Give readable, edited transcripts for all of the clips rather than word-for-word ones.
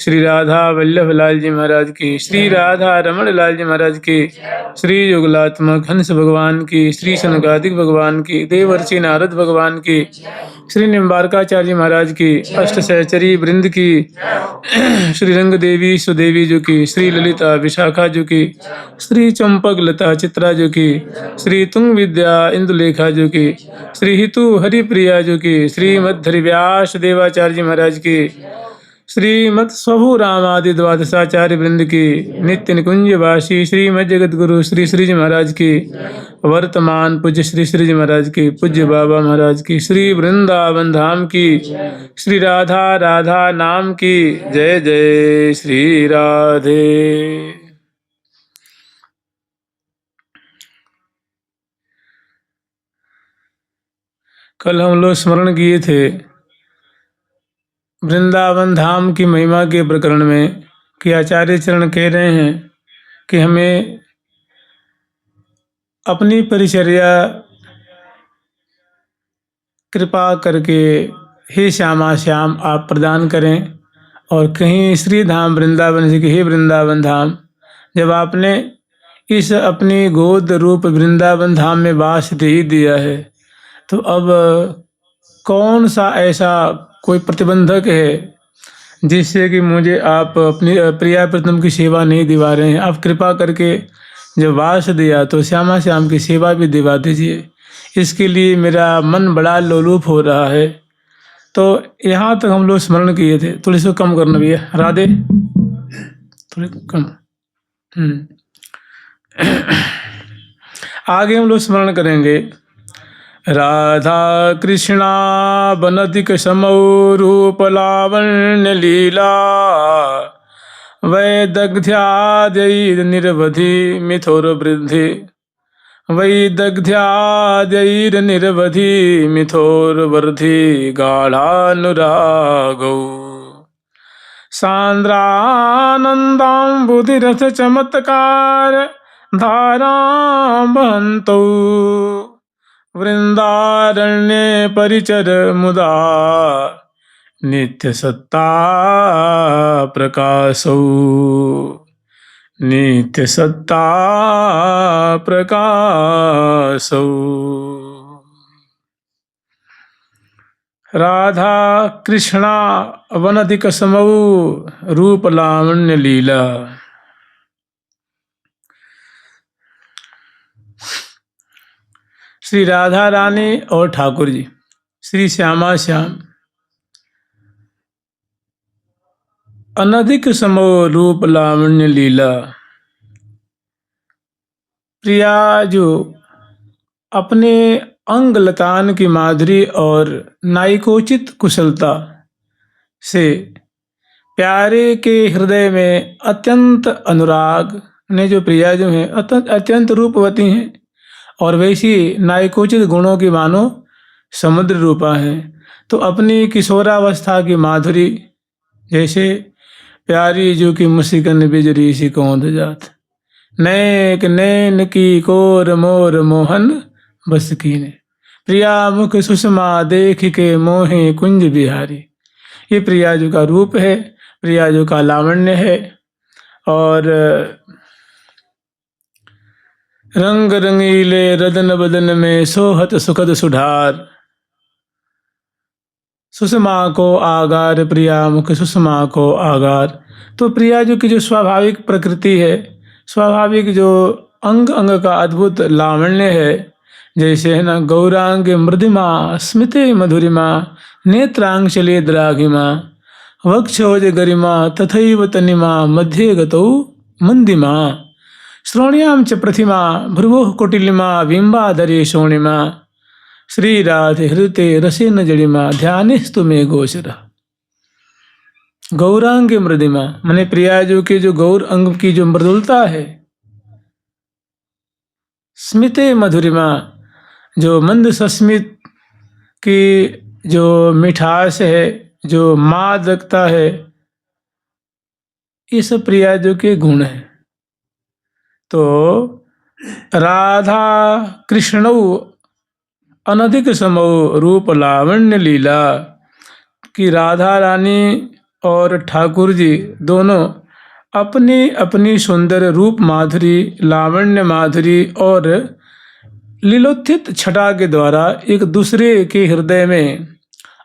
श्री राधा वल्लभ लाल जी महाराज की, श्री राधा रमण लाल जी महाराज की, श्री युगलात्मक हंस भगवान की, श्री सनकादिक भगवान की, देवर्षि नारद भगवान की, श्री निम्बारकाचार्य महाराज की, अष्ट सहचरी वृंद की, श्री रंग देवी सुदेवी जी की, श्री ललिता विशाखा जी की, श्री चंपक लता चित्रा जी की, श्री तुंग विद्या इंदुलेखा जी की, श्री हितु हरिप्रिया जी की, श्री मध्य व्यास देवाचार्य जी महाराज की, श्रीमद स्वभु रामादि द्वादशाचार्य वृंद की, नित्य निकुंज वासी श्रीमद जगत गुरु श्री श्री जी महाराज की, वर्तमान पूज्य श्री श्री जी महाराज की, पूज्य बाबा महाराज की, श्री वृंदावन धाम की, श्री राधा राधा नाम की, जय जय श्री राधे। कल हम लोग स्मरण किए थे वृंदावन धाम की महिमा के प्रकरण में कि आचार्य चरण कह रहे हैं कि हमें अपनी परिचर्या कृपा करके हे श्यामा श्याम आप प्रदान करें, और कहीं श्री धाम वृंदावन से कि हे वृंदावन धाम, जब आपने इस अपनी गोद रूप वृंदावन धाम में वास दे ही दिया है तो अब कौन सा ऐसा कोई प्रतिबंधक है जिससे कि मुझे आप अपनी प्रिया प्रीतम की सेवा नहीं दिवा रहे हैं। आप कृपा करके जब वास दिया तो श्यामा श्याम की सेवा भी दिवा दीजिए, इसके लिए मेरा मन बड़ा लोलुप हो रहा है। तो यहाँ तक हम लोग स्मरण किए थे। थोड़ी सी कम करना भैया, राधे थोड़ी कम। आगे हम लोग स्मरण करेंगे राधा कृष्णा बनधिक समौ रूप लावण्य लीला वैदग्ध्याद्यैर निरवधि मिथुर वृद्धि वैदग्ध्याद्यैर निरवधि मिथुर वर्धि गाढ़ानुरागौ सांद्रानन्दाम्बुधिरथ चमत्कार धारां बहन्तौ वृंदारण्ये परिचर मुदा नित्य सत्ता प्रकाशौ नित्य सत्ता प्रकाशौ। राधा कृष्णा वनधिक समौ रूप लावण्य लीला। श्री राधा रानी और ठाकुर जी श्री श्यामा श्याम अनधिक समो रूप लावण्य लीला। प्रिया जो अपने अंग लतान की माधुरी और नायकोचित कुशलता से प्यारे के हृदय में अत्यंत अनुराग ने जो प्रिया जो है अत्यंत रूपवती हैं और वैसी नायकोचित गुणों की मानो समुद्र रूपा है। तो अपनी किशोरावस्था की माधुरी जैसे प्यारी जो कि मुस्किन बिजरी सी कौंध जात, नैक नैन की कोर मोर मोहन बस कीने, प्रिया मुख सुषमा देख के मोहे कुंज बिहारी। ये प्रियाजू का रूप है, प्रियाजू का लावण्य है। और रंग रंगीले रदन बदन में सोहत सुखद सुधार, सुषमा को आगार प्रिया मुख सुषमा को आगार। तो प्रियाजू की जो स्वाभाविक प्रकृति है, स्वाभाविक जो अंग अंग का अद्भुत लावण्य है, जैसे है ना गौरांग मृदिमा स्मिते मधुरिमा नेत्रांशले द्राघिमा वक्षोज गरिमा तथैव तनिमा मध्ये गतौ मंदिमा श्रोण्याम च प्रतिमा भ्रुवोः कुटिलिमा बिंबाधरे शोणिमा श्री राधे हृते रसेन जड़िमा ध्यानिस्तु मे गोचर। गौरांग मृदिमा माने प्रियाजू के जो गौर अंग की जो मृदुलता है, स्मिते मधुरिमा जो मंद सस्मित की जो मिठास है, जो मादकता है, ये सब प्रियाजू के गुण हैं। तो राधा कृष्णौ अनधिक समौ रूप लावण्य लीला की राधा रानी और ठाकुर जी दोनों अपनी अपनी सुंदर रूप माधुरी, लावण्य माधुरी और लीलोत्थित छटा के द्वारा एक दूसरे के हृदय में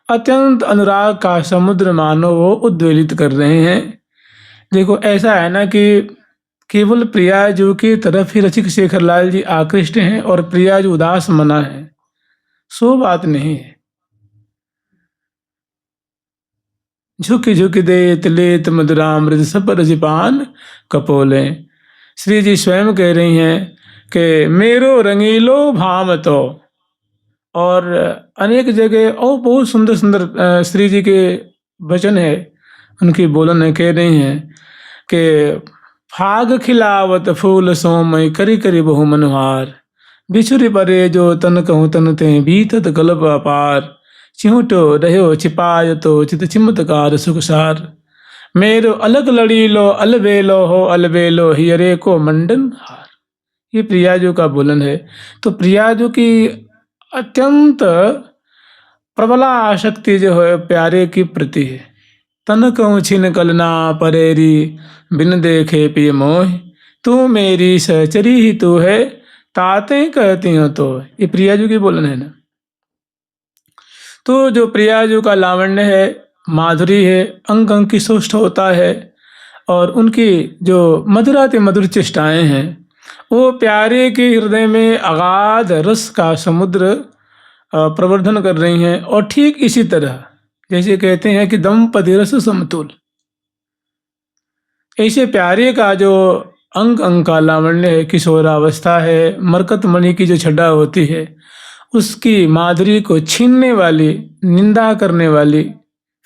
अत्यंत अनुराग का समुद्र मानो वो उद्वेलित कर रहे हैं। देखो ऐसा है ना कि केवल प्रियाजू की तरफ ही रसिक शेखरलाल जी आकृष्ट हैं और प्रियाजू उदास मना है, सो बात नहीं है। झुकी झुकी देत लेत मधुरामृत सब रजपान कपोले। श्री जी स्वयं कह रही हैं कि मेरो रंगीलो भाम तो, और अनेक जगह और बहुत सुंदर सुंदर श्री जी के वचन है, उनकी बोलन है, कह रही हैं कि फाग खिलावत फूल सोमय करी करी बहु मनोहार, बिछुरी परे जो तन कहूँ तन ते बीतत गलब अपार, चिहुटो रहो छिपाय तो चित चिमतकार सुखसार, मेरो अलग लड़ी लो अलबेलो हो अलबेलो हियरे को मंडन हार। ये प्रियाजू का बोलन है। तो प्रियाजू की अत्यंत प्रबला आसक्ति जो है प्यारे की प्रति है। तन कहूँ छिन कलना परेरी बिन देखे पिय मोह, तू मेरी सहचरी ही तू है ताते कहती हो तो। ये प्रियाजू की बोलन है ना। तो जो प्रियाजू का लावण्य है, माधुरी है, अंग अंग की सुष्ठ होता है, और उनकी जो मधुराति मधुर चेष्टाएं हैं वो प्यारे के हृदय में अगाध रस का समुद्र प्रवर्धन कर रही हैं। और ठीक इसी तरह जैसे कहते हैं कि दंपति रस समतुल, ऐसे प्यारे का जो अंग अंग का लावण्य है, किशोरावस्था है, मरकत मणि की जो छटा होती है, उसकी माधुरी को छीनने वाली, निंदा करने वाली,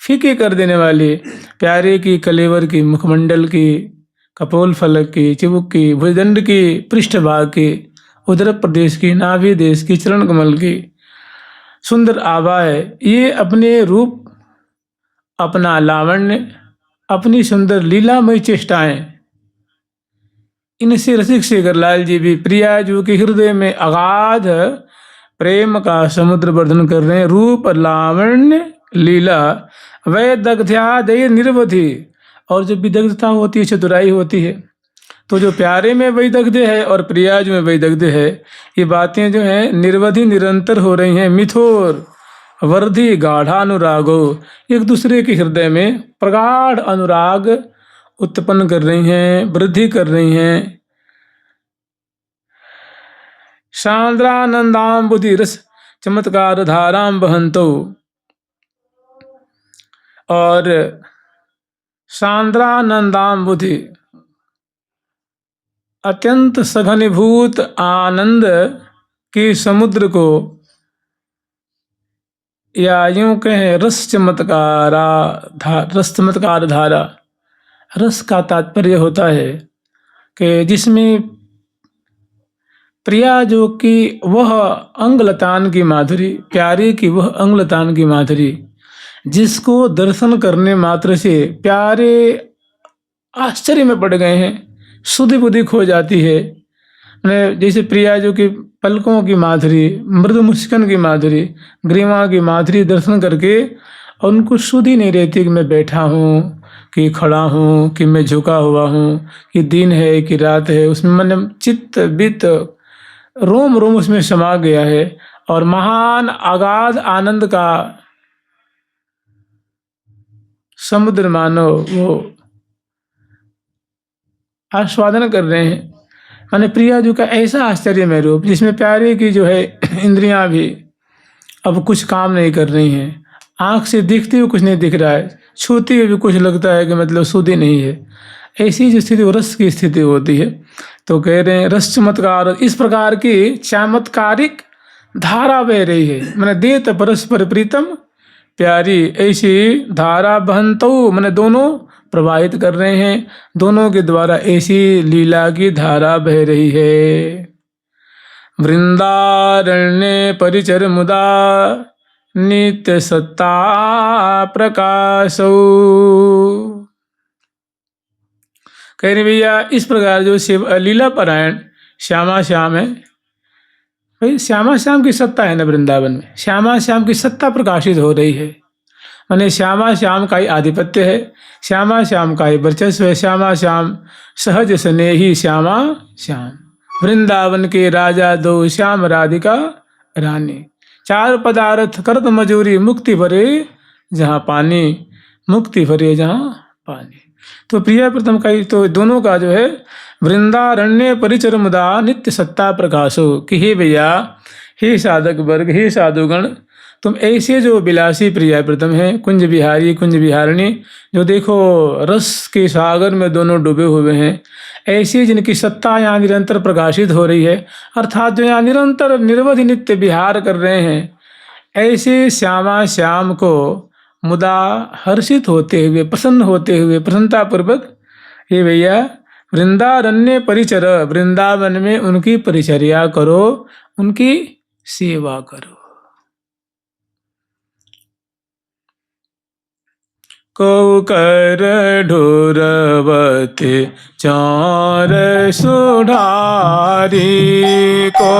फीकी कर देने वाली प्यारे की कलेवर की, मुखमंडल की, कपोल फलक की, चिबुक की, भुजदंड की, पृष्ठभाग की, उदर प्रदेश की, नाभि देश की, चरण कमल की सुंदर आभा है। ये अपने रूप, अपना लावण्य, अपनी सुंदर लीलामय चेष्टाएं, इनसे रसिक शेखरलाल जी भी प्रियाजू के हृदय में अगाध प्रेम का समुद्र वर्धन कर रहे हैं। रूप लावण्य लीला वै दग्ध्यादय निरवधि, और जो विदग्धता होती है, चतुराई होती है, तो जो प्यारे में वैदग्ध है और प्रियाज में वैदग्ध है, ये बातें जो हैं निर्वधि निरंतर हो रही हैं। मिथोर वर्धि गाढ़ानुरागो, एक दूसरे के हृदय में प्रगाढ़ अनुराग उत्पन्न कर रही हैं, वृद्धि कर रही हैं। सांद्रानंदाम बुद्धि रस चमत्कार धाराम बहंतो, और सांद्रानंदाम बुद्धि अत्यंत सघनीभूत आनंद के समुद्र को, या यूं कहें रस चमत्कार धारा। रस का तात्पर्य होता है कि जिसमें प्रिया जो कि वह अंगलतान की माधुरी, प्यारे की वह अंगलतान की माधुरी, जिसको दर्शन करने मात्र से प्यारे आश्चर्य में पड़ गए हैं, सुधि बुद्धि खो जाती है। जैसे प्रिया जो कि पलकों की माधुरी, मृदु मुस्कान की माधुरी, ग्रीवा की माधुरी दर्शन करके उनको सुधि नहीं रहती कि मैं बैठा हूँ, कि खड़ा हूँ, कि मैं झुका हुआ हूँ, कि दिन है कि रात है। उसमें मन चित्त वित्त रोम रोम उसमें समा गया है, और महान अगाध आनंद का समुद्र मानो वो आस्वादन कर रहे हैं। माने प्रिया जी का ऐसा आश्चर्यमय रूप, जिसमें प्यारे की जो है इंद्रियां भी अब कुछ काम नहीं कर रही हैं। आँख से दिखते हुए कुछ नहीं दिख रहा है, छूते हुए भी कुछ लगता है कि मतलब सुधि नहीं है। ऐसी जो स्थिति, वो रस की स्थिति होती है। तो कह रहे हैं रस चमत्कार, इस प्रकार की चमत्कारिक धारा बह रही है। मैंने देत परस्पर प्रीतम प्यारी, ऐसी धारा बहंतो, मैंने दोनों प्रवाहित कर रहे हैं, दोनों के द्वारा ऐसी लीला की धारा बह रही है। वृंदारण्य परिचर मुदा नित्य सत्ता प्रकाशो। कह रहे भैया इस प्रकार जो शिव लीला परायण श्यामा श्याम है, भाई श्यामा श्याम की सत्ता है ना वृंदावन में, श्यामा श्याम की सत्ता प्रकाशित हो रही है। माने श्यामा श्याम का ही आधिपत्य है, श्यामा श्याम का ही वर्चस्व है, श्यामा श्याम सहज स्नेही श्यामा श्याम। वृंदावन के राजा दो श्याम राधिका रानी, चार पदार्थ करत मजूरी, मुक्ति भरे जहाँ पानी, मुक्ति भरे जहाँ पानी। तो प्रिय प्रथम का तो दोनों का जो है, वृंदारण्य परिचर मुदा नित्य सत्ता प्रकाशो, कि हे भैया, हे साधक वर्ग, हे साधुगण, तुम ऐसे जो विलासी प्रिय प्रथम हैं, कुंज बिहारी कुंज बिहारिणी, जो देखो रस के सागर में दोनों डूबे हुए हैं, ऐसे जिनकी सत्ता यहाँ निरंतर प्रकाशित हो रही है, अर्थात जो यहाँ निरंतर निर्वधि नित्य विहार कर रहे हैं, ऐसे श्यामा श्याम को मुदा हर्षित होते हुए, प्रसन्न होते हुए, प्रसन्नतापूर्वक, हे भैया वृंदारण्य परिचर, वृंदावन में उनकी परिचर्या करो, उनकी सेवा करो। को कर ढोरवते चार सुधारी, को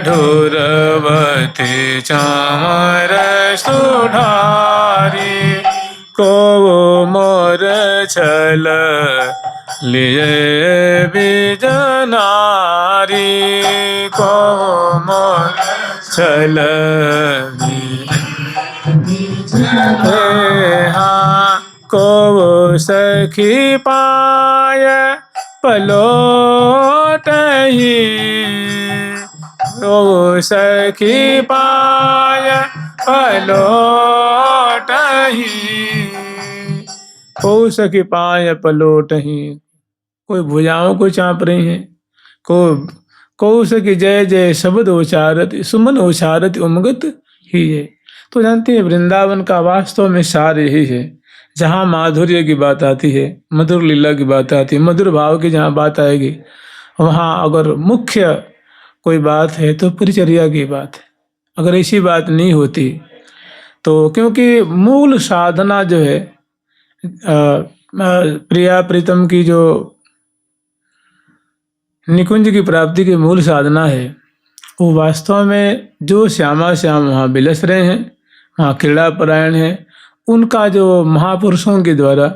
ढोरवते चार सुधारी, को मोर छल लिए बिजनारी, को मोर छल हाँ, को सखी पाय पलोटही, को सखी पाय पलोटही, को सखी पाय पलोटही, कोई भुजाओं को चाँप रही है, को सखी जय जय शब्द उचारत, सुमन उचारत उमगत ही है। तो जानते हैं वृंदावन का वास्तव में सार यही है, जहाँ माधुर्य की बात आती है, मधुर लीला की बात आती है, मधुर भाव की जहाँ बात आएगी, वहाँ अगर मुख्य कोई बात है तो परिचर्या की बात है। अगर ऐसी बात नहीं होती तो, क्योंकि मूल साधना जो है प्रिया प्रीतम की, जो निकुंज की प्राप्ति की मूल साधना है, वो वास्तव में जो श्यामा श्याम वहाँ बिलस रहे हैं, वहाँ क्रीड़ा परायण है, उनका जो महापुरुषों के द्वारा,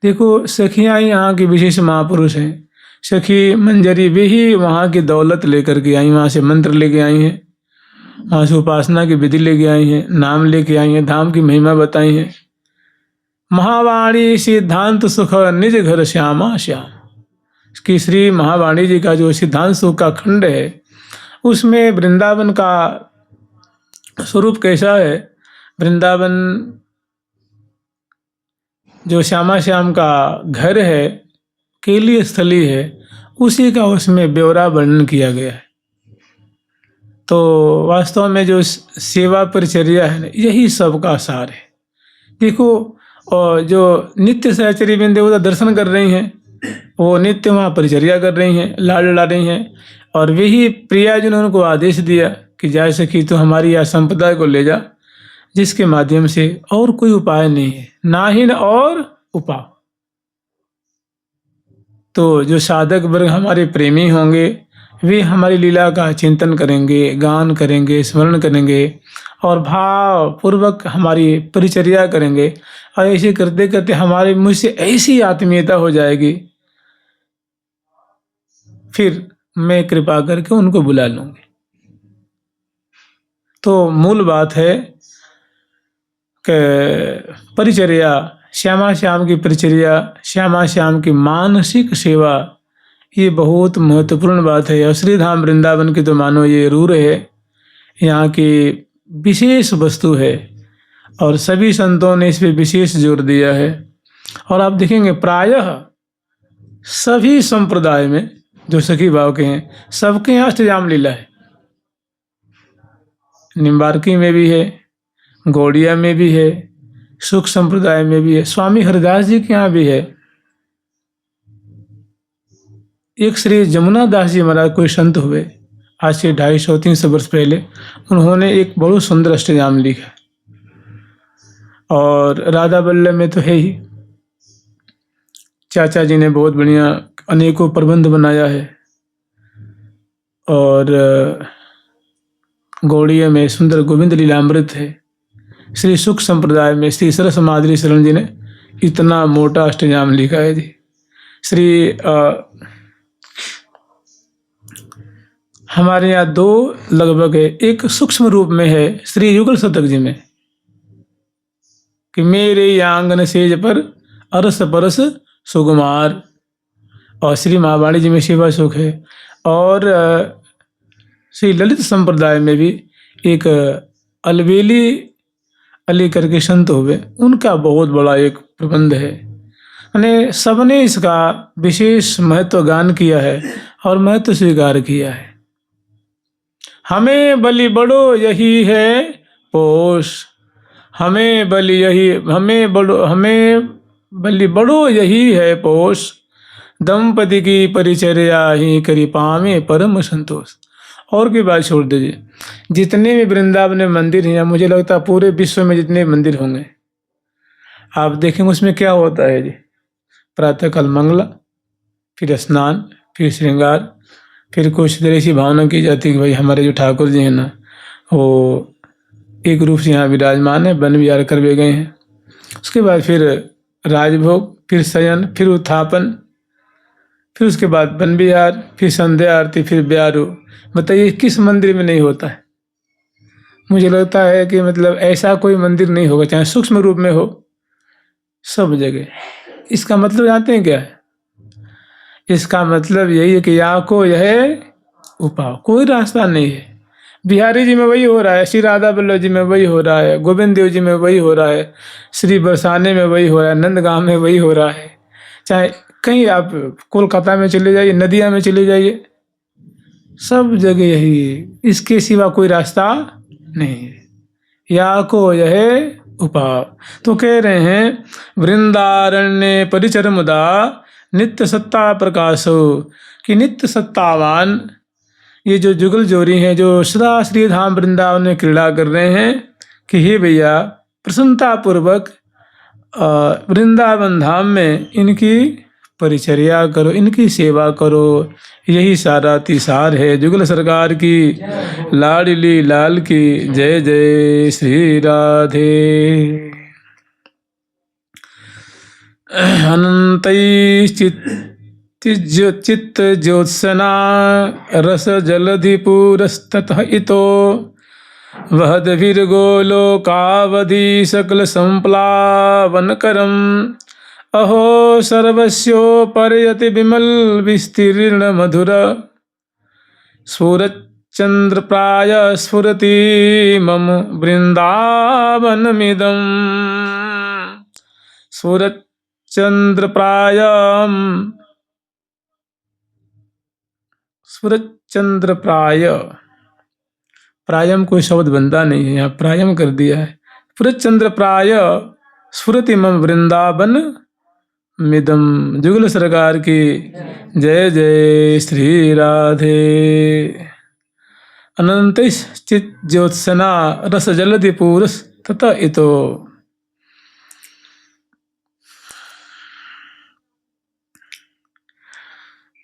देखो सखियाँ ही यहाँ की विशेष महापुरुष हैं। सखी मंजरी वे ही वहाँ की दौलत लेकर के आई, वहाँ से मंत्र लेके आई हैं, वहाँ से उपासना की विधि लेके आई हैं, नाम लेके आई हैं, धाम की महिमा बताई हैं। महावाणी सिद्धांत सुख निज घर श्यामा श्याम, कि श्री महावाणी जी का जो सिद्धांत सुख का खंड है, उसमें वृंदावन का स्वरूप कैसा है, वृंदावन जो श्यामा श्याम का घर है, केली स्थली है, उसी का उसमें ब्यौरा वर्णन किया गया है। तो वास्तव में जो सेवा परिचर्या है, यही सबका सार है। देखो, और जो नित्य सहचरी बिंदु देवता दर्शन कर रही हैं, वो नित्य वहाँ परिचर्या कर रही हैं, लाड लड़ा रही हैं, और वही प्रिया जिन्होंने उनको आदेश दिया कि जा सकी तो हमारी यह संप्रदाय को ले जा, जिसके माध्यम से और कोई उपाय नहीं है, नाहिन और उपाय। तो जो साधक वर्ग हमारे प्रेमी होंगे, वे हमारी लीला का चिंतन करेंगे, गान करेंगे, स्मरण करेंगे और भाव पूर्वक हमारी परिचर्या करेंगे, और ऐसे करते करते हमारे मुझसे ऐसी आत्मीयता हो जाएगी, फिर मैं कृपा करके उनको बुला लूंगी। तो मूल बात है कि परिचर्या, श्यामा श्याम की परिचर्या, श्यामा श्याम की मानसिक सेवा, ये बहुत महत्वपूर्ण बात है। और श्री धाम वृंदावन की तो मानो ये रूर है, यहाँ की विशेष वस्तु है, और सभी संतों ने इस पर विशेष जोर दिया है। और आप देखेंगे प्रायः सभी संप्रदाय में जो सखी भाव के हैं, सबके यहाँ अष्टजाम लीला है। निम्बार्की में भी है, गौड़िया में भी है, सुख संप्रदाय में भी है, स्वामी हरिदास जी के यहाँ भी है। एक श्री जमुना दास जी महाराज कोई संत हुए, आज से 250-300 वर्ष पहले, उन्होंने एक बहुत सुंदर अष्टजाम लिखा। और राधा वल्लभ में तो है ही, चाचा जी ने बहुत बढ़िया अनेकों प्रबंध बनाया है। और गौड़िया में सुंदर गोविंद लीलामृत है। श्री सुख संप्रदाय में श्री सरस माधुरी शरण जी ने इतना मोटा अष्टयाम लिखा है जी। श्री हमारे यहाँ दो लगभग है, एक सूक्ष्म रूप में है श्री युगल शतक जी में कि मेरे आंगन सेज पर अरस परस सुकुमार, और श्री महावाणी जी में शिवा सुख है। और श्री ललित संप्रदाय में भी एक अलबेली अली करके संत हुए, उनका बहुत बड़ा एक प्रबंध है। यानी सबने इसका विशेष महत्व गान किया है और महत्व स्वीकार किया है। हमें बलि बड़ो यही है पोष, हमें बलि बड़ो यही है पोष, दंपति की परिचर्या ही करी पावे परम संतोष। और की बात छोड़ दीजिए, जितने भी वृंदावन में मंदिर हैं, मुझे लगता है पूरे विश्व में जितने मंदिर होंगे आप देखेंगे उसमें क्या होता है जी। प्रातःकाल मंगला, फिर स्नान, फिर श्रृंगार, फिर कुछ देर ऐसी भावना की जाती है कि भाई हमारे जो ठाकुर जी हैं ना वो एक रूप से यहाँ विराजमान है, वन विहार कर भी गए हैं। उसके बाद फिर राजभोग, फिर शयन, फिर उत्थापन, फिर उसके बाद वन विहार, फिर संध्या आरती, फिर ब्यारू। बताइए किस मंदिर में नहीं होता है? मुझे लगता है कि मतलब ऐसा कोई मंदिर नहीं होगा, चाहे सूक्ष्म रूप में हो, सब जगह। इसका मतलब जानते हैं क्या है? इसका मतलब यही है कि या को यह उपाय, कोई रास्ता नहीं है। बिहारी जी में वही हो रहा है, श्री राधा बल्लभ जी में वही हो रहा है, गोविंद देव जी में वही हो रहा है, श्री बरसाने में वही हो रहा है, नंदगांव में वही हो रहा है, चाहे कहीं आप कोलकाता में चले जाइए, नदिया में चले जाइए, सब जगह यही, इसके सिवा कोई रास्ता नहीं है। या को यह उपाय। तो कह रहे हैं वृंदारण्य परिचर मुदा नित्य सत्ता प्रकाशो, कि नित्य सत्तावान ये जो जुगल जोड़ी हैं जो सदा श्री धाम वृंदावन में क्रीड़ा कर रहे हैं कि हे भैया प्रसन्नता पूर्वक वृंदावन धाम में इनकी परिचर्या करो, इनकी सेवा करो। यही सारा तिसार है। जुगल सरकार की लाडली लाल की जय जय श्री राधे। चित्त ज्योत्सना रस जलधि पूरस्ततः इतो वहद विर्गोलोकावधि सकल संप्लावन करम, अहो सर्वस्योपर्यति विमल विस्तीर्ण मधुर, सूरचंद्र प्राय स्फुरति मम वृंदावनमिदं, सूरचंद्र प्राय, प्रायम कोई शब्द बनता नहीं है, यहाँ प्रायम कर दिया है। सूरचंद्र प्राय स्फुरति मम वृंदावन मिदम। जुगल सरकार की जय जय श्री राधे। अनंत चित ज्योत्सना रस जलधि पूरस तथा इतो।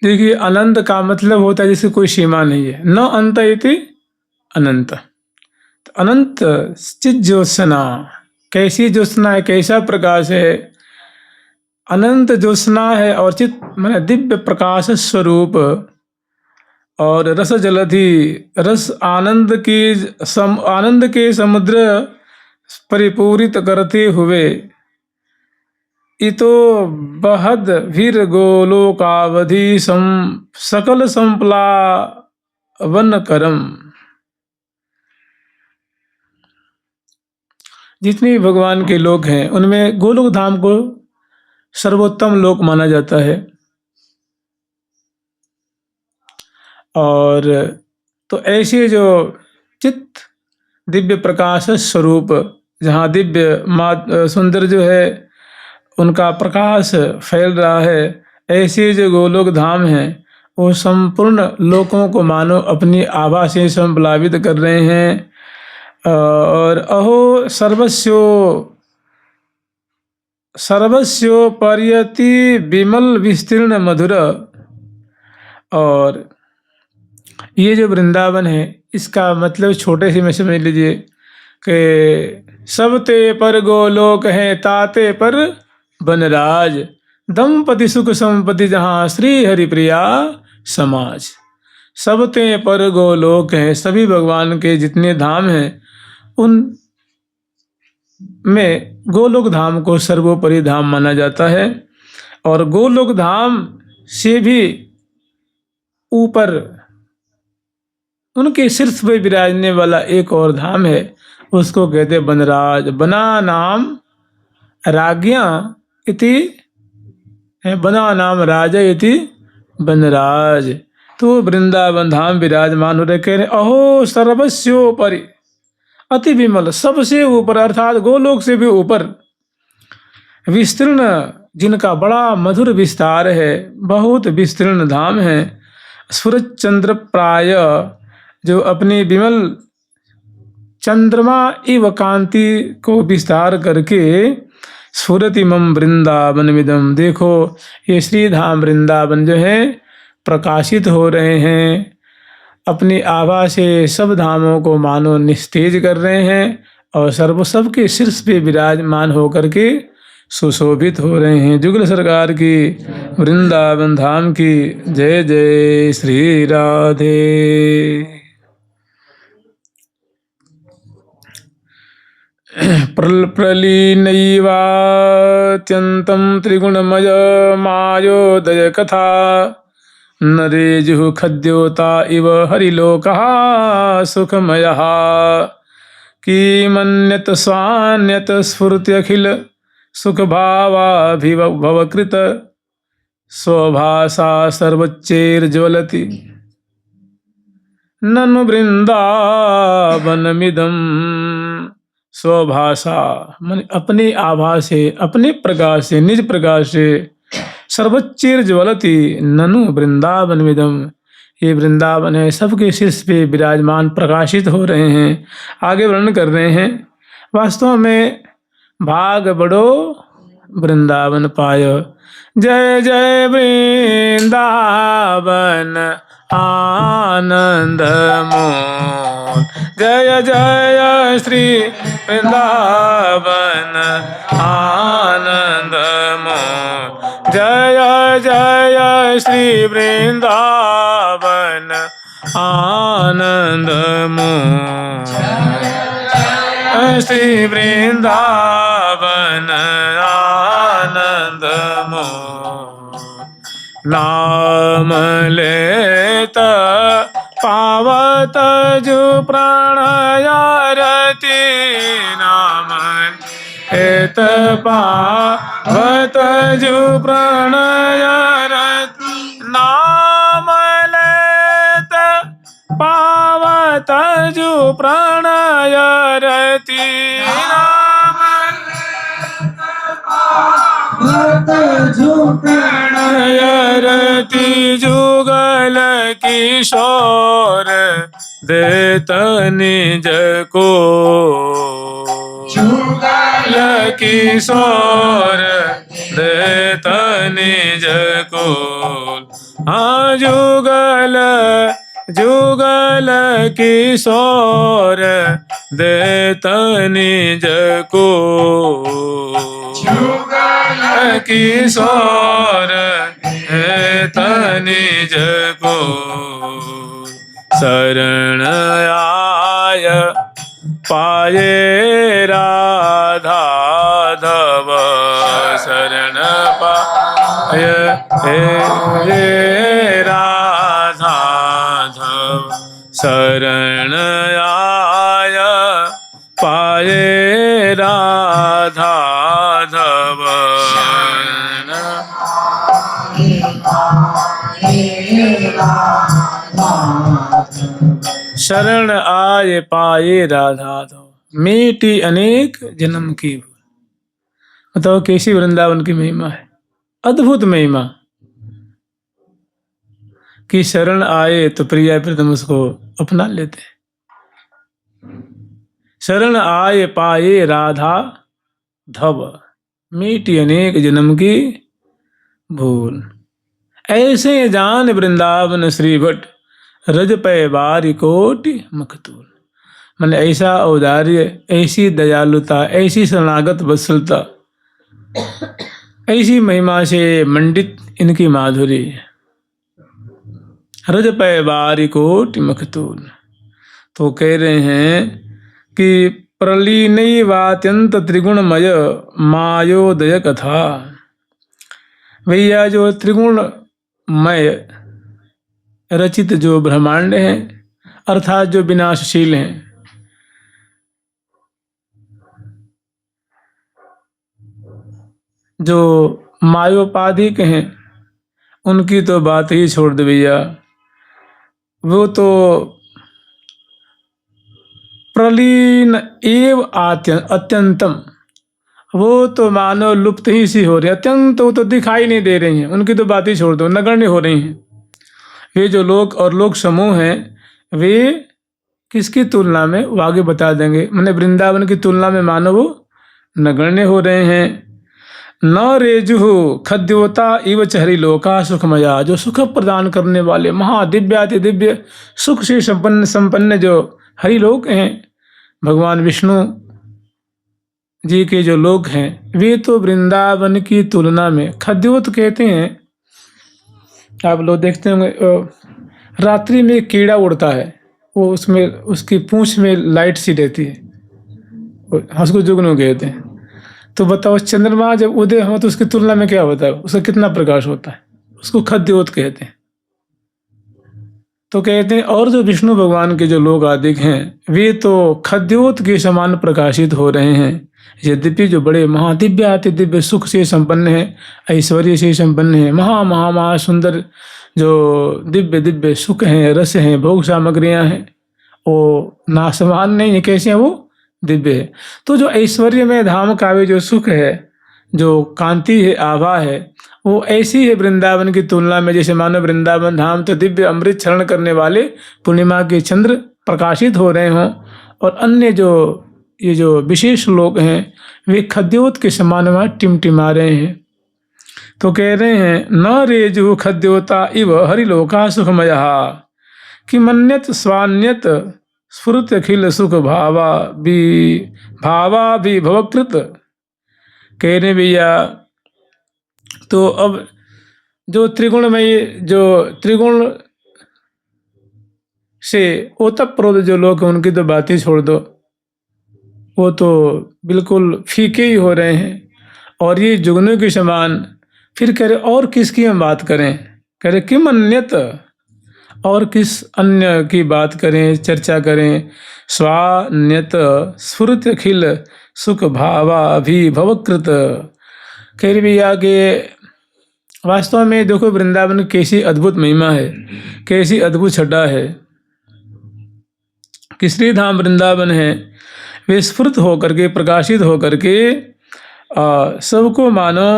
देखिए अनंत का मतलब होता है जिसकी कोई सीमा नहीं है, न अंत इति अनंत। तो अनंत चित ज्योत्सना, कैसी ज्योत्सना है, कैसा प्रकाश है? अनंत ज्योत्सना है और चित माने दिव्य प्रकाश स्वरूप, और रस जलधि रस आनंद के समुद्र परिपूरित करते हुए, इतो बहद वीर गोलोकावधि सकल संप्लावन करम। जितने भी भगवान के लोक हैं उनमें गोलोक धाम को सर्वोत्तम लोक माना जाता है। और तो ऐसे जो चित्त दिव्य प्रकाश स्वरूप, जहाँ दिव्य सुंदर जो है उनका प्रकाश फैल रहा है, ऐसे जो गोलोक धाम हैं वो संपूर्ण लोकों को मानो अपनी आभा से संप्लावित कर रहे हैं। और अहो सर्वस्यो पर्यति विमल विस्तीर्ण मधुर। और ये जो वृंदावन है इसका मतलब छोटे से में समझ लीजिए, के सब ते पर गोलोक है, ताते पर बनराज। दंपति सुख संपत्ति जहाँ, श्री हरिप्रिया समाज। सब ते पर गोलोक है, सभी भगवान के जितने धाम हैं उन में गोलोक धाम को सर्वोपरि धाम माना जाता है। और गोलोक धाम से भी ऊपर उनके शीर्ष पे विराजने वाला एक और धाम है, उसको कहते हैं बनराज। बना नाम राज्ञा इति, बना नाम राजा इति बनराज। तो वृंदावन धाम विराजमान हो रहे, कह रहे अहो सर्वस्योपरि अति विमल, सबसे ऊपर अर्थात गोलोक से भी ऊपर विस्तीर्ण, जिनका बड़ा मधुर विस्तार है, बहुत विस्तीर्ण धाम है। सूरज चंद्र प्राय, जो अपनी विमल चंद्रमा इव कांति को विस्तार करके स्फुरतिमम वृंदावन विदम, देखो ये श्री धाम वृंदावन जो है प्रकाशित हो रहे हैं, अपनी आभा से सब धामों को मानो निस्तेज कर रहे हैं और सबके शीर्ष पे विराजमान होकर के सुशोभित हो रहे हैं। जुगल सरकार की, वृंदावन धाम की जय जय श्री राधे। प्रलीनैवात्यन्तं त्रिगुणमय मायोदय कथा, नरेजुः खद्योता इव हरिलोकः सुखमयः। किमन्यत स्वान्यत स्फुर्त्यखिल सुखभावाभिभवकृत, स्वभाषा सर्वोच्चैर्ज्वलति ननु वृंदावनमिदं। स्वभाषा मन अपनी आभा से, अपने प्रकाश से, निज प्रकाश से, सर्वोच्चैर्ज्वलति ननु वृंदावनमिदं, ये वृंदावन है, सबके शीर्ष पे विराजमान प्रकाशित हो रहे हैं। आगे वर्णन कर रहे हैं, वास्तव में भाग बड़ो वृंदावन पायो। जय जय वृंदावन आनंद मोहन, जय जय श्री वृंदावन आनंद मोहन, जय जय श्री वृंदावन आनंद मोहन, श्री वृंदावन आनंद मोहन। नाम लेत पावत जो प्राणयारति, नाम लेत पावत जो प्राणयारति, नाम लेत पावत जो प्राणयारति, जो प्रणयरति जुगल किशोर देत निज को, जुगल किशोर देत निज को। हाँ जुगल जुगल किशोर देत निज को, किशोर देत निज को। शरण आय पाये राधा धव, शरण पाय हे राधा धव, शरण आय पाये राधा धव। शरण आए पाए राधा धव, मीठी अनेक जन्म की। बताओ कैसी वृंदावन की महिमा है, अद्भुत महिमा कि शरण आए तो प्रिया प्रीतम उसको अपना लेते। शरण आए पाए राधा धव, मीठी अनेक जन्म की भूल। ऐसे जान वृंदावन श्री भट्ट, रज पै बारी कोटि मखतूल। मन ऐसा औदार्य, ऐसी दयालुता, ऐसी शरणागत वत्सलता, ऐसी महिमा से मंडित इनकी माधुरी। रज पै बारिकोटि मखतूल। तो कह रहे हैं कि प्रलीनैवात्यंत त्रिगुणमय मायोदय कथा। भैया जो त्रिगुणमय रचित जो ब्रह्मांड है, अर्थात जो विनाशशील हैं, जो मायोपाधिक हैं, उनकी तो बात ही छोड़ दे भैया। वो तो प्रलीन एव अत्यंतम, वो तो मानो लुप्त ही सी हो रही है, अत्यंत वो तो दिखाई नहीं दे रही हैं, उनकी तो बात ही छोड़ दो, नगण्य हो रही हैं। वे जो लोक और लोक समूह हैं, वे किसकी तुलना में, वो आगे बता देंगे। मैंने वृंदावन की तुलना में मानो वो नगण्य हो रहे हैं। न रेजुहु खद्योता इव चहरी लोका सुखमया। जो सुख प्रदान करने वाले महादिव्याति दिव्य सुख से संपन्न जो हरिलोक हैं, भगवान विष्णु जी के जो लोक हैं, वे तो वृंदावन की तुलना में, खद्योत कहते हैं, आप लोग देखते होंगे रात्रि में कीड़ा उड़ता है, वो उसमें उसकी पूंछ में लाइट सी रहती है, उसको जुगनू कहते हैं। तो बताओ चंद्रमा जब उदय हो तो उसकी तुलना में क्या होता है, उसका कितना प्रकाश होता है, उसको खद्योत कहते हैं। तो कहते हैं और जो विष्णु भगवान के जो लोक आदिक हैं, वे तो खद्योत के समान प्रकाशित हो रहे हैं। यद्यपि जो बड़े महादिव्य अति दिव्य सुख से संपन्न है, ऐश्वर्य से संपन्न है, महा सुंदर जो दिव्य दिव्य सुख हैं, रस हैं, भोग सामग्रियां हैं, वो नासमान नहीं है, कैसे हैं वो, दिव्य है। तो जो ऐश्वर्य में धाम का भी जो सुख है, जो कांति है, आभा है, वो ऐसी है वृंदावन की तुलना में, जैसे मानो वृंदावन धाम तो दिव्य अमृत क्षरण करने वाले पूर्णिमा के चंद्र प्रकाशित हो रहे हों, और अन्य जो ये जो विशेष लोग हैं, वे खद्योत के समान वहाँ टिमटिमा रहे हैं। तो कह रहे हैं न रेजु खद्योता इव हरिलोका सुखमया कि मन्यत स्वान्यत स्फुरत अखिल सुख भावा भी भवकृत। कह रहे भैया तो अब जो त्रिगुणमयी, जो त्रिगुण से ओतप्रोत जो लोग हैं, उनकी तो बात ही छोड़ दो, वो तो बिल्कुल फीके ही हो रहे हैं, और ये जुगनू के समान। फिर कह रहे और किसकी हम बात करें, कह रहे किम अन्यत, और किस अन्य की बात करें, चर्चा करें। स्वान्यत स्फुरत अखिल सुख भावा भी भवकृत। कह रहे भैया के वास्तव में देखो वृंदावन कैसी अद्भुत महिमा है, कैसी अद्भुत छटा है कि श्री धाम वृंदावन है, वे स्फुरत होकर के, प्रकाशित होकर के सबको मानो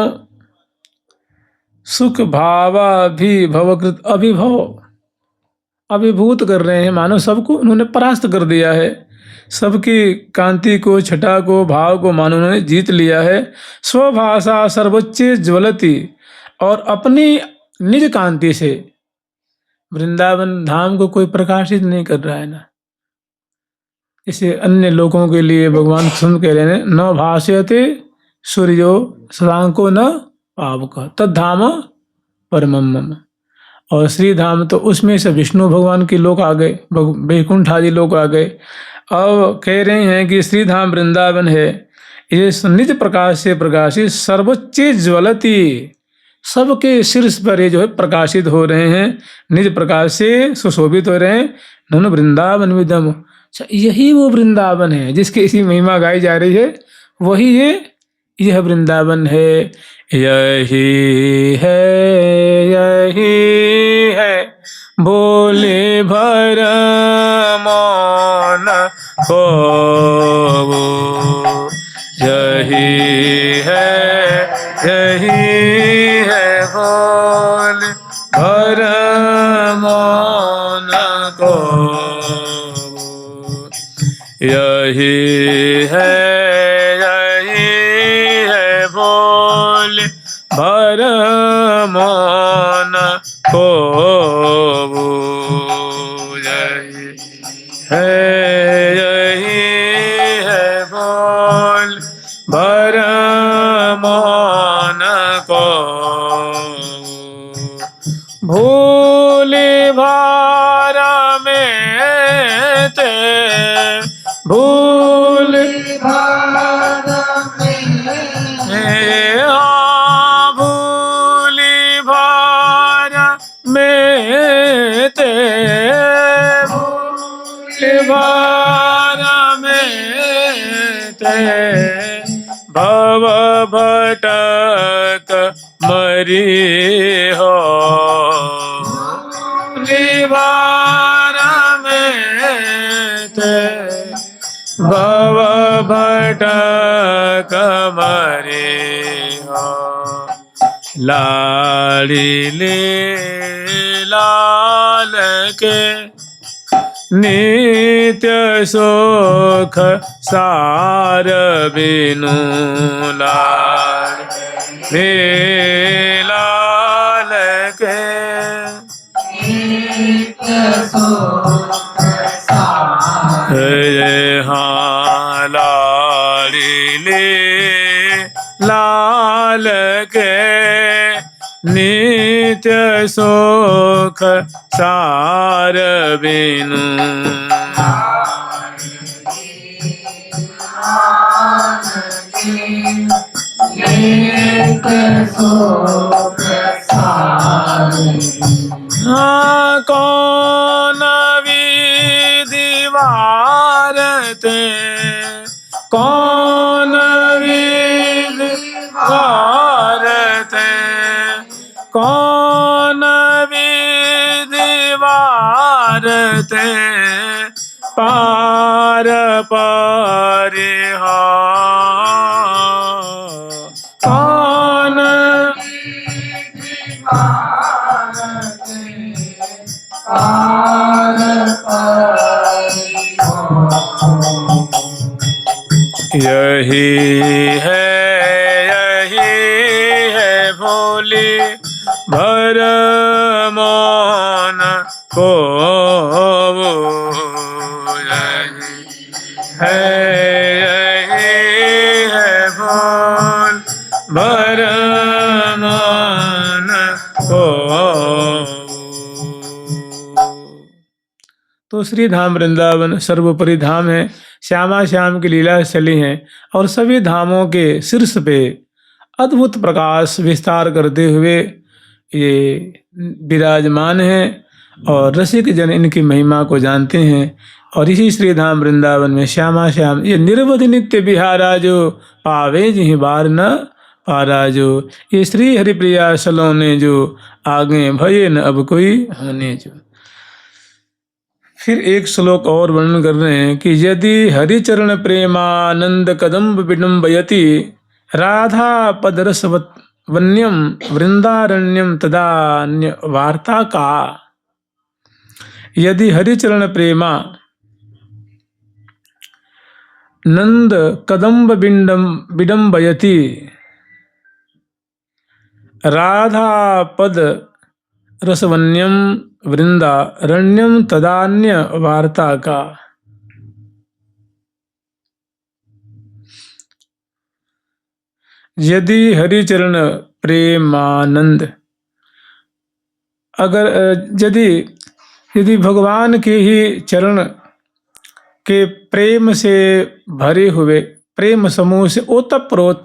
सुख भावा भी भवकृत, अभिभूत कर रहे हैं, मानो सबको उन्होंने परास्त कर दिया है, सबकी कांति को, छटा को, भाव को मानो उन्होंने जीत लिया है। स्वभाषा सर्वोच्च ज्वलती, और अपनी निज कांति से वृंदावन धाम को कोई प्रकाशित नहीं कर रहा है ना। इसे अन्य लोगों के लिए भगवान कृष्ण कह रहे हैं न भाष्यते सूर्यो शशांको न पावक तद्धाम परमम मम। और श्री धाम तो उसमें से विष्णु भगवान के लोग आ गए, वैकुंठ आदि लोग आ गए। अब कह रहे हैं कि श्री धाम वृंदावन है, ये निज प्रकाश से प्रकाशित सर्वोच्च ज्वलती, सबके शीर्ष पर ये जो है प्रकाशित हो रहे हैं, निज प्रकाश से सुशोभित हो रहे हैं। ननु वृंदावन विदम, अच्छा यही वो वृंदावन है जिसकी इसी महिमा गाई जा रही है, वही यह वृंदावन है। यही है बोले भर मौन हो, यही है बोले भर मौन को, यही है बोले भर मौन को, यही भार में ते भूल भार में हाँ भूली भार में ते भूल भार में ते भव भटक मरी हो निवार में ते भव भटक मरी हो लाड़िले लाल के नित्य सुख सार बिनु लाड़िले लाल के हाँ लाड़िले लाल के नित्य सुख सार बिनु हाँ कौन विधि वारते कौन विधि वारते कौन विधि वारते पार परिहा कौन यही है भोली भर मन को यही है भोल भर मन को। तो श्री धाम वृंदावन सर्वोपरि धाम है, श्यामा श्याम की लीला चली है और सभी धामों के शीर्ष पे अद्भुत प्रकाश विस्तार करते हुए ये विराजमान हैं और रसिक जन इनकी महिमा को जानते हैं। और इसी श्री धाम वृंदावन में श्यामा श्याम ये निरवधि नित्य बिहारा जो पावे जिहि बार न पारा जो, ये श्री हरिप्रिया सलोने जो आगे भये न अब कोई होने जो। फिर एक श्लोक और वर्णन कर रहे हैं कि यदि हरिचरण प्रेमानंद कदम्ब विडम्बयति राधा पदरसवत वन्यम वृंदारण्यम तदान्य वार्ता का। यदि हरिचरण प्रेमा नंद कदम्ब विडम्बयति राधा पद रसवन्यम वृंदारण्यम तदान्य वार्ता का। यदि हरिचरण प्रेमानंद, अगर यदि भगवान के ही चरण के प्रेम से भरे हुए प्रेम समूह से ओतप्रोत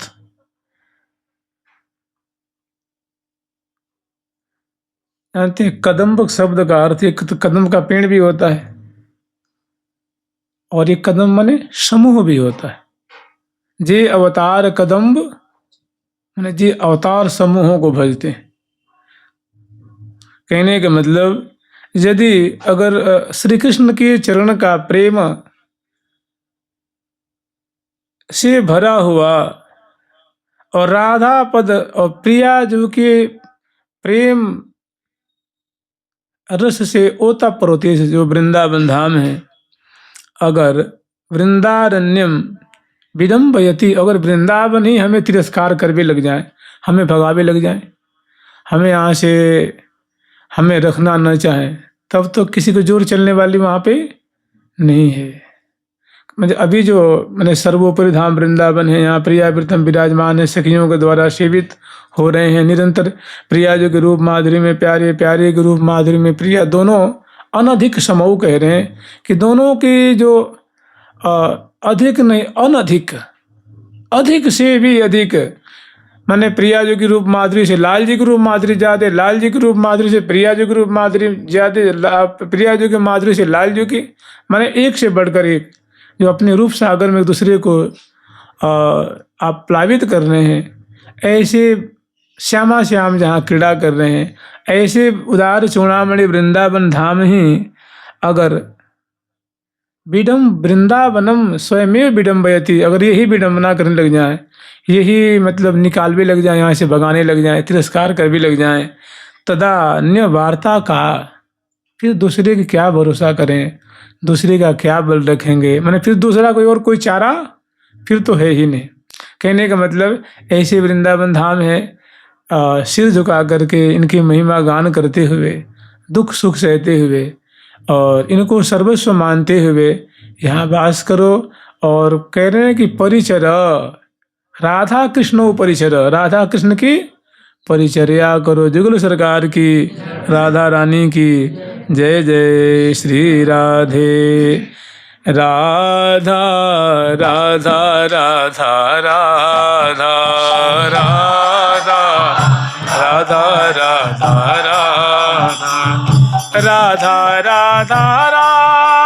जानते हैं, कदम्ब शब्द का अर्थ एक तो कदम का पेड़ भी होता है और एक कदम माने समूह भी होता है। जे अवतार कदम्ब माने जे अवतार समूहों को भजते हैं। कहने का मतलब यदि अगर श्री कृष्ण के चरण का प्रेम से भरा हुआ और राधा पद और प्रिया जो के प्रेम रस से ओतप्रोत जो वृंदावन धाम है, अगर वृंदारण्यम विडम्बयति, अगर वृंदावन ही हमें तिरस्कार करवे लग जाए, हमें भगावे लग जाए, हमें यहाँ से हमें रखना न चाहे, तब तो किसी को जोर चलने वाली वहाँ पे नहीं है। मतलब अभी जो मैंने सर्वोपरि धाम वृंदावन है, यहाँ प्रिया प्रीतम विराजमान है, सखियों के द्वारा सेवित हो रहे हैं निरंतर। प्रिया जो के रूप माधुरी में प्यारे, प्यारे के रूप माधुरी में प्रिया, दोनों अनधिक समऊ कह रहे हैं कि दोनों की जो अधिक नहीं अनधिक, अधिक से भी अधिक, मैंने प्रिया जो की रूप माधुरी से लाल जी के रूप माधुरी ज्यादा, लाल जी के रूप माधुरी से प्रिया जो के रूप माधुरी ज्यादा, प्रिया जो की माधुरी से लाल जी की, मैंने एक से बढ़कर एक, जो अपने रूप सागर में एक दूसरे को आप प्लावित कर रहे हैं, ऐसे श्यामा श्याम जहाँ क्रीड़ा कर रहे हैं, ऐसे उदार चूड़ामणि वृंदावन धाम ही अगर वृंदावनम स्वयमेव विडम्बयति, अगर यही विडम्बना करने लग जाए, यही मतलब निकाल भी लग जाए, यहाँ से भगाने लग जाए, तिरस्कार कर भी लग जाए, तदा अन्य वार्ता का, फिर दूसरे की क्या भरोसा करें, दूसरे का क्या बल रखेंगे, मैंने फिर दूसरा कोई और कोई चारा फिर तो है ही नहीं। कहने का मतलब ऐसे वृंदावन धाम है, सिर झुका करके इनकी महिमा गान करते हुए, दुख सुख सहते हुए और इनको सर्वस्व मानते हुए यहाँ वास करो। और कह रहे हैं कि परिचर, राधा कृष्ण परिचर, राधा कृष्ण की परिचर्या करो। जुगल सरकार की, राधा रानी की जय जय। श्री राधे राधा राधा राधा राधा राधा राधा राधा राधा राधा राधा राधा